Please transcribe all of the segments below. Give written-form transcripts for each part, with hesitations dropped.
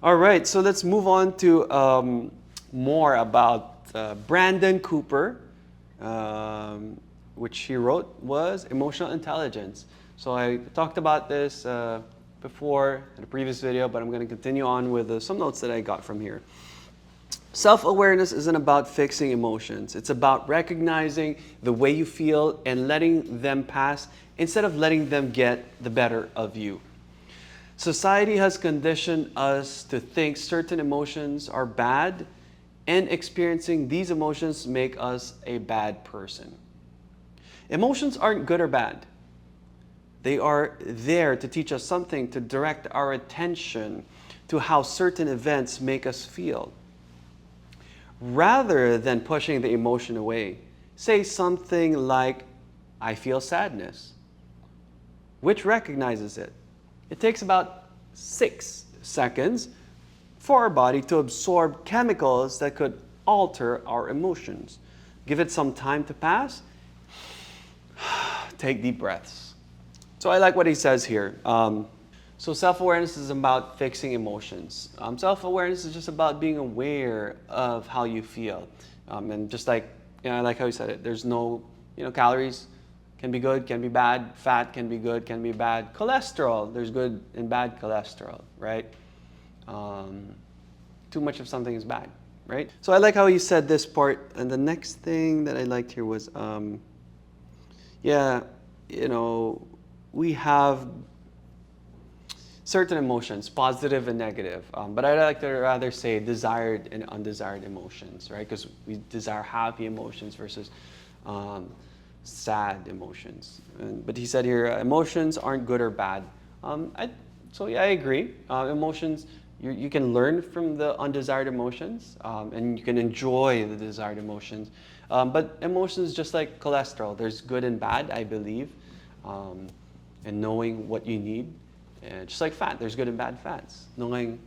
All right, so let's move on to more about Brandon Cooper, which he wrote was emotional intelligence. So I talked about this before in a previous video, but I'm going to continue on with some notes that I got from here. Self-awareness isn't about fixing emotions. It's about recognizing the way you feel and letting them pass instead of letting them get the better of you. Society has conditioned us to think certain emotions are bad, and experiencing these emotions make us a bad person. Emotions aren't good or bad. They are there to teach us something, to direct our attention to how certain events make us feel. Rather than pushing the emotion away, say something like, I feel sadness, which recognizes it. It takes about 6 seconds for our body to absorb chemicals that could alter our emotions. Give it some time to pass. Take deep breaths. So I like what he says here. So self-awareness is about fixing emotions. Self-awareness is just about being aware of how you feel. And just like, I like how he said it, there's no, calories can be good, can be bad. Fat can be good, can be bad. Cholesterol, there's good and bad cholesterol, right? Too much of something is bad, right? So I like how he said this part. And the next thing that I liked here was, we have certain emotions, positive and negative. But I like to rather say desired and undesired emotions, right? Because we desire happy emotions versus sad emotions. But he said here, emotions aren't good or bad. I agree. Emotions, you can learn from the undesired emotions, and you can enjoy the desired emotions. But emotions, just like cholesterol, there's good and bad, I believe, and knowing what you need. And just like fat, there's good and bad fats. Knowing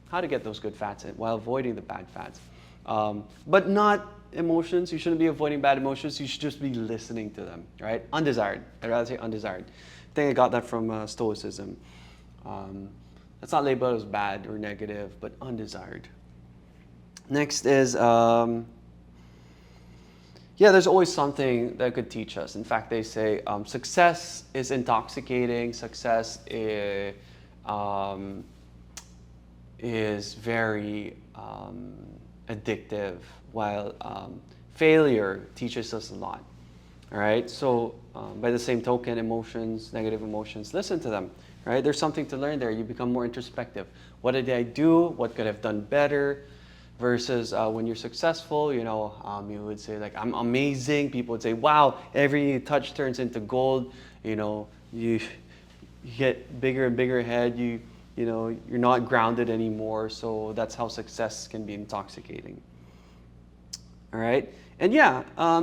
how to get those good fats in while avoiding the bad fats. But not emotions. You shouldn't be avoiding bad emotions. You should just be listening to them, right? Undesired. I'd rather say undesired. I think I got that from Stoicism. That's not labeled as bad or negative, but undesired. Next is, there's always something that could teach us. In fact, they say success is intoxicating. Success is very addictive, while failure teaches us a lot. All right. So by the same token, emotions, negative emotions, listen to them. Right. There's something to learn there. You become more introspective. What did I do? What could I have done better? Versus when you're successful, you would say like, I'm amazing. People would say, wow, every touch turns into gold. You get bigger and bigger head. You're not grounded anymore. So that's how success can be intoxicating. All right. And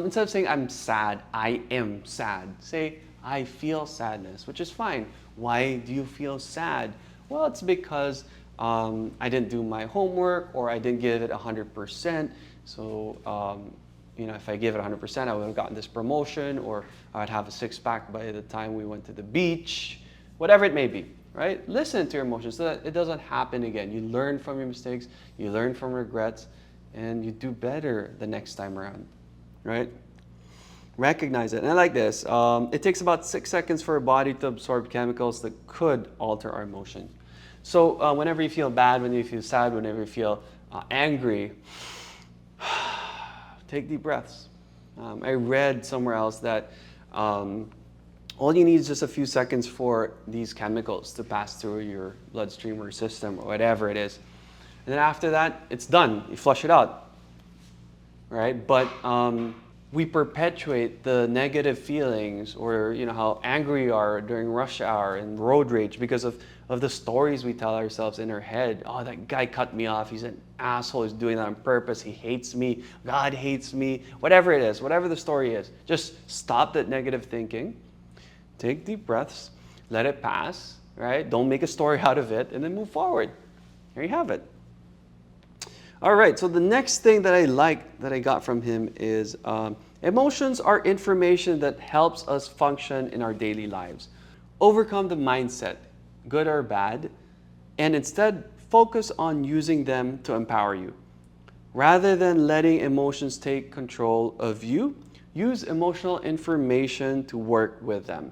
instead of saying I'm sad, I am sad. Say I feel sadness, which is fine. Why do you feel sad? Well, it's because I didn't do my homework, or I didn't give it 100%. So, if I give it 100%, I would have gotten this promotion, or I'd have a six-pack by the time we went to the beach, whatever it may be, right? Listen to your emotions so that it doesn't happen again. You learn from your mistakes, you learn from regrets, and you do better the next time around, right? Recognize it. And I like this. It takes about 6 seconds for a body to absorb chemicals that could alter our emotions. So whenever you feel bad, whenever you feel sad, whenever you feel angry, take deep breaths. I read somewhere else that all you need is just a few seconds for these chemicals to pass through your bloodstream or system or whatever it is. And then after that, it's done. You flush it out, right? But we perpetuate the negative feelings, or how angry we are during rush hour and road rage because of the stories we tell ourselves in our head. Oh, that guy cut me off. He's an asshole. He's doing that on purpose. He hates me. God hates me. Whatever it is, whatever the story is, just stop that negative thinking. Take deep breaths. Let it pass, right? Don't make a story out of it, and then move forward. There you have it. All right, so the next thing that I like that I got from him is emotions are information that helps us function in our daily lives. Overcome the mindset, good or bad, and instead focus on using them to empower you. Rather than letting emotions take control of you, use emotional information to work with them.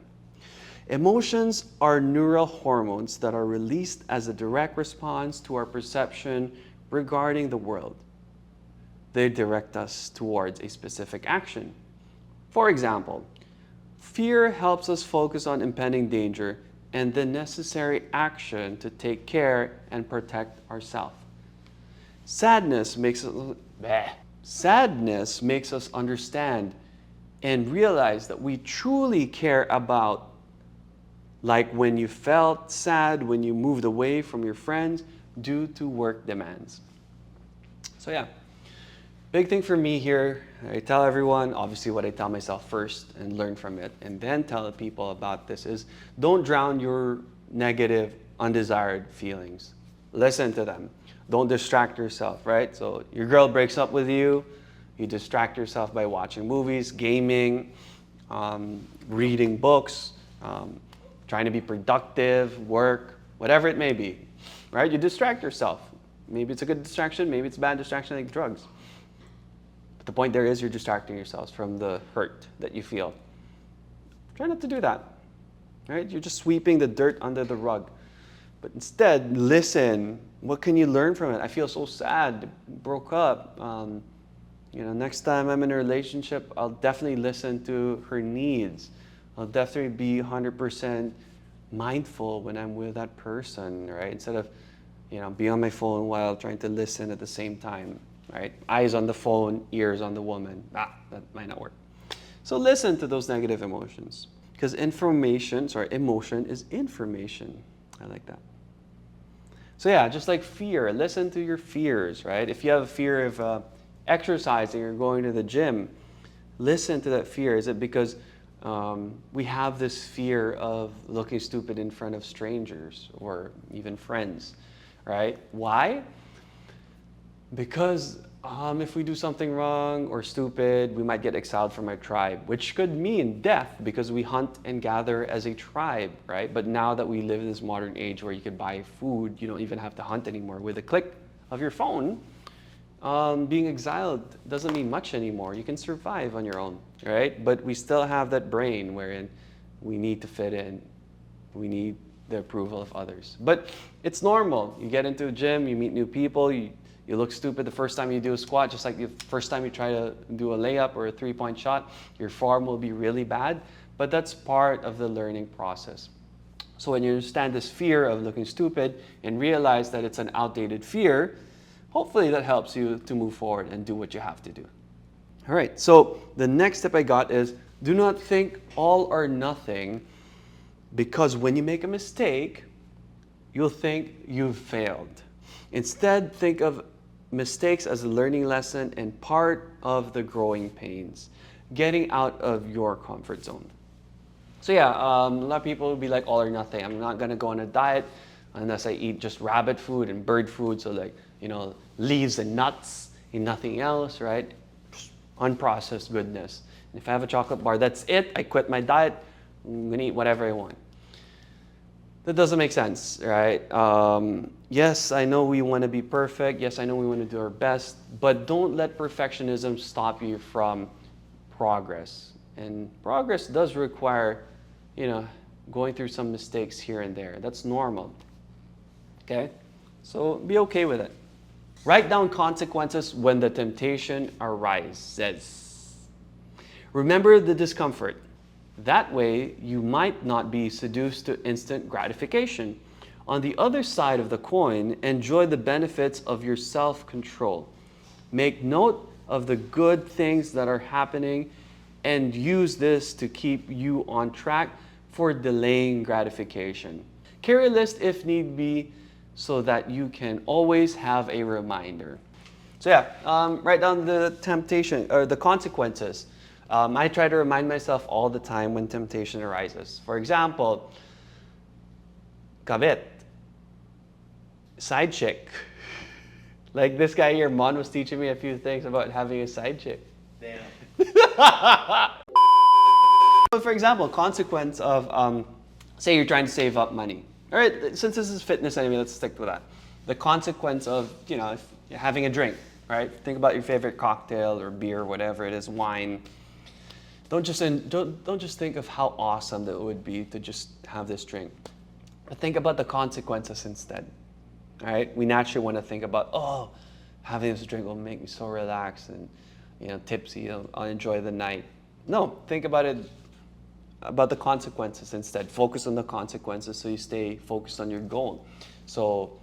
Emotions are neural hormones that are released as a direct response to our perception regarding the world. They direct us towards a specific action. For example, fear helps us focus on impending danger and the necessary action to take care and protect ourselves. Sadness makes us understand and realize that we truly care about, like when you felt sad when you moved away from your friends due to work demands. So yeah, big thing for me here, I tell everyone, obviously what I tell myself first and learn from it, and then tell people about this is, don't drown your negative, undesired feelings. Listen to them. Don't distract yourself, right? So your girl breaks up with you, you distract yourself by watching movies, gaming, reading books, trying to be productive, work, whatever it may be, right? You distract yourself. Maybe it's a good distraction, maybe it's a bad distraction like drugs. But the point there is you're distracting yourselves from the hurt that you feel. Try not to do that, right? You're just sweeping the dirt under the rug. But instead, listen. What can you learn from it? I feel so sad, broke up. Next time I'm in a relationship, I'll definitely listen to her needs. I'll definitely be 100% mindful when I'm with that person, right? Instead of, be on my phone while trying to listen at the same time, right? Eyes on the phone, ears on the woman. That might not work. So listen to those negative emotions, because emotion is information. I like that. So yeah, just like fear, listen to your fears, right? If you have a fear of exercising or going to the gym, listen to that fear. Is it because we have this fear of looking stupid in front of strangers or even friends, right? Why? Because if we do something wrong or stupid, we might get exiled from our tribe, which could mean death because we hunt and gather as a tribe, right? But now that we live in this modern age where you can buy food, you don't even have to hunt anymore. With a click of your phone, being exiled doesn't mean much anymore. You can survive on your own, right? But we still have that brain wherein we need to fit in. We need the approval of others. But it's normal. You get into a gym, you meet new people, you look stupid the first time you do a squat, just like the first time you try to do a layup or a three-point shot, your form will be really bad, but that's part of the learning process. So when you understand this fear of looking stupid and realize that it's an outdated fear, hopefully that helps you to move forward and do what you have to do. All right, so the next step I got is, do not think all or nothing, because when you make a mistake, you'll think you've failed. Instead, think of mistakes as a learning lesson and part of the growing pains, getting out of your comfort zone. So yeah, a lot of people will be like all or nothing. I'm not gonna go on a diet unless I eat just rabbit food and bird food, so like, leaves and nuts and nothing else, right? Unprocessed goodness. And if I have a chocolate bar, that's it. I quit my diet. I'm gonna eat whatever I want. That doesn't make sense, right? Yes, I know we want to be perfect. Yes, I know we want to do our best, but don't let perfectionism stop you from progress. And progress does require, going through some mistakes here and there. That's normal, okay? So be okay with it. Write down consequences when the temptation arises. Remember the discomfort. That way, you might not be seduced to instant gratification. On the other side of the coin, enjoy the benefits of your self-control. Make note of the good things that are happening and use this to keep you on track for delaying gratification. Carry a list if need be so that you can always have a reminder. So yeah, write down the temptation or the consequences. I try to remind myself all the time when temptation arises. For example, kabit, side chick. Like this guy here, Mon was teaching me a few things about having a side chick. Damn. For example, consequence of, say you're trying to save up money. All right, since this is fitness anyway, let's stick with that. the consequence of, if you're having a drink, right? Think about your favorite cocktail or beer, whatever it is, wine. Don't just think of how awesome that it would be to just have this drink. But think about the consequences instead. All right? We naturally want to think about, oh, having this drink will make me so relaxed and tipsy. I'll enjoy the night. No, think about the consequences instead. Focus on the consequences so you stay focused on your goal. So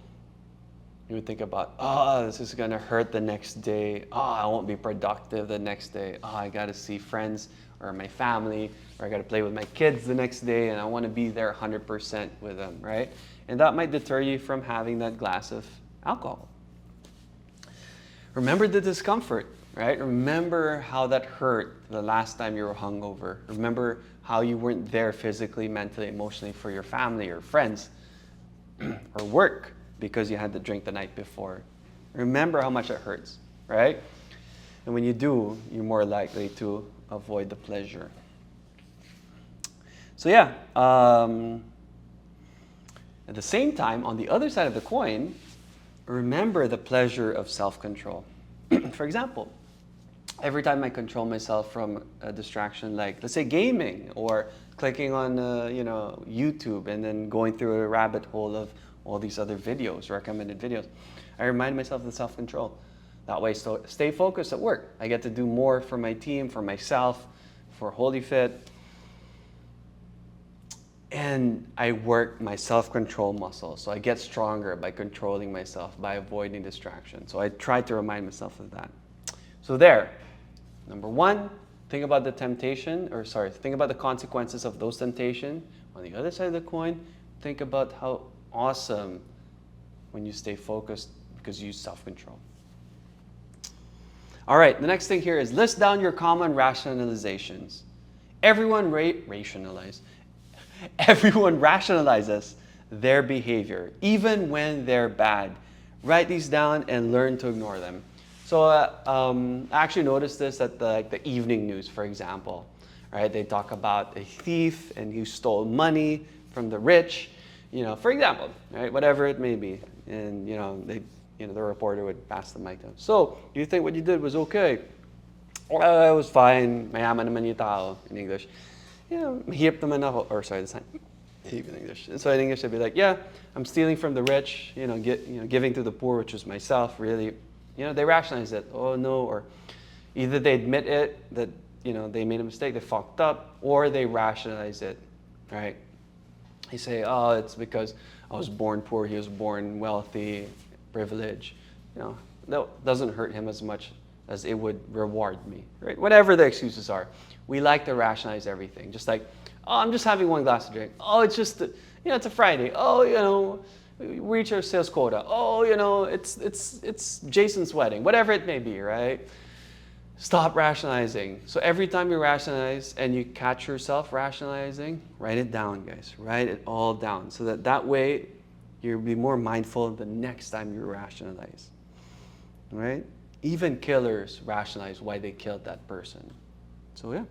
you would think about, oh, this is going to hurt the next day. Oh, I won't be productive the next day. Oh, I got to see friends or my family, or I got to play with my kids the next day, and I want to be there 100% with them, right? And that might deter you from having that glass of alcohol. Remember the discomfort, right? Remember how that hurt the last time you were hungover. Remember how you weren't there physically, mentally, emotionally for your family or friends or work because you had to drink the night before. Remember how much it hurts, right? And when you do, you're more likely to avoid the pleasure. So yeah, at the same time, on the other side of the coin, remember the pleasure of self-control. For example, every time I control myself from a distraction like, let's say, gaming or clicking on YouTube and then going through a rabbit hole of all these other videos, recommended videos, I remind myself of the self-control. That way, so stay focused at work. I get to do more for my team, for myself, for HoliFit. And I work my self-control muscle. So I get stronger by controlling myself, by avoiding distraction. So I try to remind myself of that. So there, number one, think about the think about the consequences of those temptations. On the other side of the coin, think about how awesome when you stay focused because you use self-control. All right, the next thing here is list down your common rationalizations. Everyone rationalizes their behavior, even when they're bad. Write these down and learn to ignore them. So I actually noticed this at the evening news, for example. Right? They talk about a thief and who stole money from the rich, for example, right? Whatever it may be. And the reporter would pass the mic to him. So, you think what you did was okay? Well, it was fine. Mayaman naman yung tao in English. Mahirap naman ako. Or sorry, this time. In English. So in English, they'd be like, yeah, I'm stealing from the rich, giving to the poor, which is myself, really. They rationalize it. Oh, no. Or either they admit it, that, they made a mistake, they fucked up, or they rationalize it, right? They say, oh, it's because I was born poor, he was born wealthy, privilege. That doesn't hurt him as much as it would reward me, right? Whatever the excuses are, we like to rationalize everything. Just like, oh, I'm just having one glass of drink. Oh, it's just, it's a Friday. Oh, we reach our sales quota. Oh, it's Jason's wedding. Whatever it may be, right? Stop rationalizing. So every time you rationalize and you catch yourself rationalizing, write it down, guys. Write it all down so that way you'll be more mindful the next time you rationalize. Right? Even killers rationalize why they killed that person. So yeah.